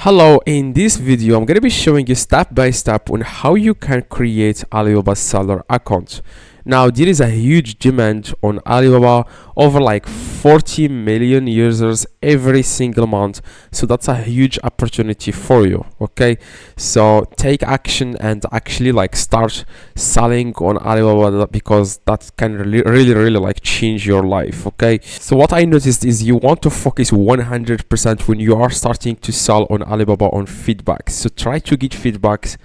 Hello, in this video I'm going to be showing you step by step on how you can create Alibaba Seller Account. Now there is a huge demand on Alibaba, over like 40 million users every single month, so that's a huge opportunity for you. Okay, so take action and actually like start selling on Alibaba, because that can really like change your life. Okay, so what I noticed is you want to focus 100% when you are starting to sell on Alibaba on feedback. So try to get feedbacks,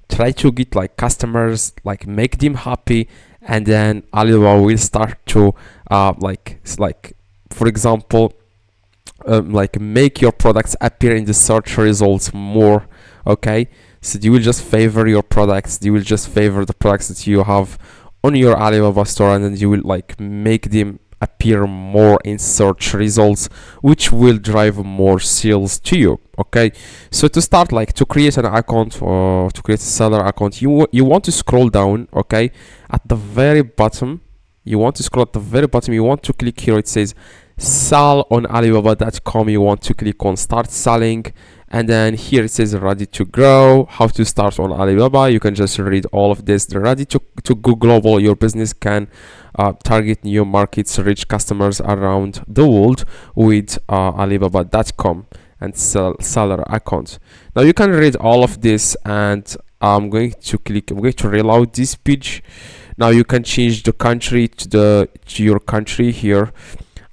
try to get like customers, like make them happy, and then Alibaba will start to like for example like make your products appear in the search results more. Okay, so you will just favor your products, you will just favor the products that you have on your Alibaba store, and then you will like make them appear more in search results, which will drive more sales to you. Okay, so to start, like to create an account or to create a seller account, you want to scroll down. Okay, at the very bottom, you want to click here. It says sell on Alibaba.com. You want to click on start selling, and then here it says ready to grow, how to start on Alibaba. You can just read all of this. They're ready to go global. Your business can target new markets, reach customers around the world with Alibaba.com and seller account. Now you can read all of this, and I'm going to reload this page. Now you can change the country to your country here.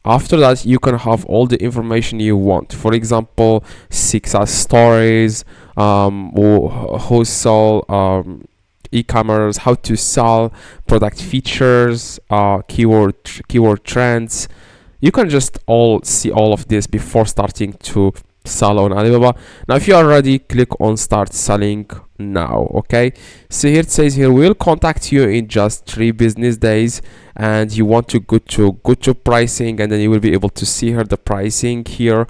After that, you can have all the information you want. For example, success stories, wholesale, e-commerce, how to sell, product features, keyword trends. You can just see all of this before starting to sell on Alibaba. Now if you are ready, click on start selling now. Okay, so here it says here we'll contact you in just 3 business days, and you want to go to pricing, and then you will be able to see here the pricing here,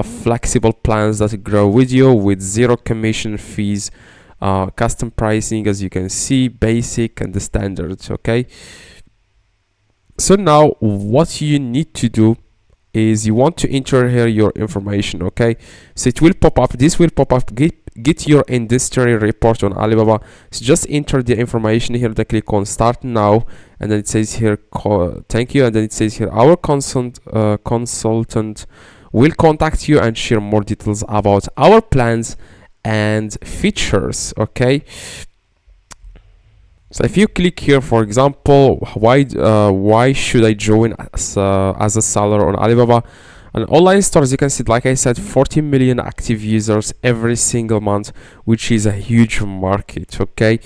flexible plans that grow with you with 0 commission fees, custom pricing, as you can see, basic and the standards. Okay, so now what you need to do is you want to enter here your information. Okay, so it will pop up, this will pop up, get your industry report on Alibaba. So just enter the information here, then click on start now, and then it says here thank you, and then it says here our consultant will contact you and share more details about our plans and features. Okay, so if you click here, for example, why should I join as a seller on Alibaba? And online stores, you can see, like I said, 40 million active users every single month, which is a huge market. Okay,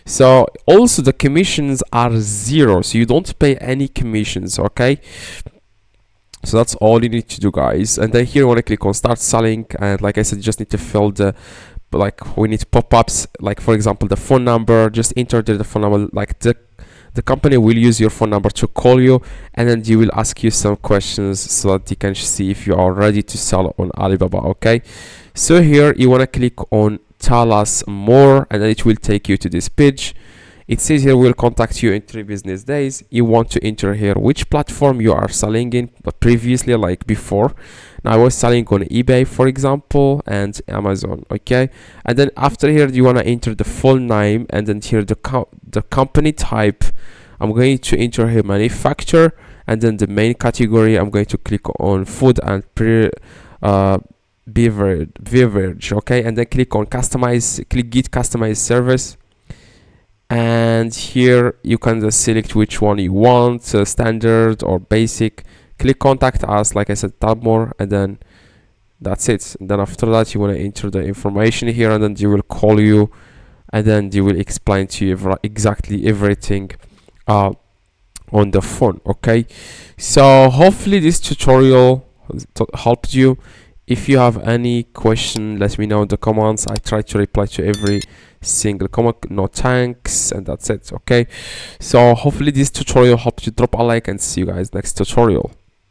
so also the commissions are 0, so you don't pay any commissions. Okay, so that's all you need to do, guys. And then here you want to click on start selling, and like I said, you just need to fill the we need pop-ups, like for example the phone number. Just enter the phone number, like the company will use your phone number to call you, and then they will ask you some questions so that you can see if you are ready to sell on Alibaba. Okay, so here you want to click on tell us more, and then it will take you to this page. It says here we'll contact you in 3 business days. You want to enter here which platform you are selling in, but previously, like before. Now I was selling on eBay, for example, and Amazon. Okay, and then after here you want to enter the full name, and then here the company type. I'm going to enter here manufacturer, and then the main category I'm going to click on food and beverage. Okay, and then click on customize, click get customized service, and here you can just select which one you want, standard or basic. Click contact us, like I said, tab more, and then that's it. And then after that you want to enter the information here, and then they will call you, and then they will explain to you exactly everything on the phone. Okay, so hopefully this tutorial helped you. If you have any question, let me know in the comments. I try to reply to every single comment. No thanks, and that's it. Okay, so hopefully this tutorial helped you. Drop a like, and see you guys next tutorial.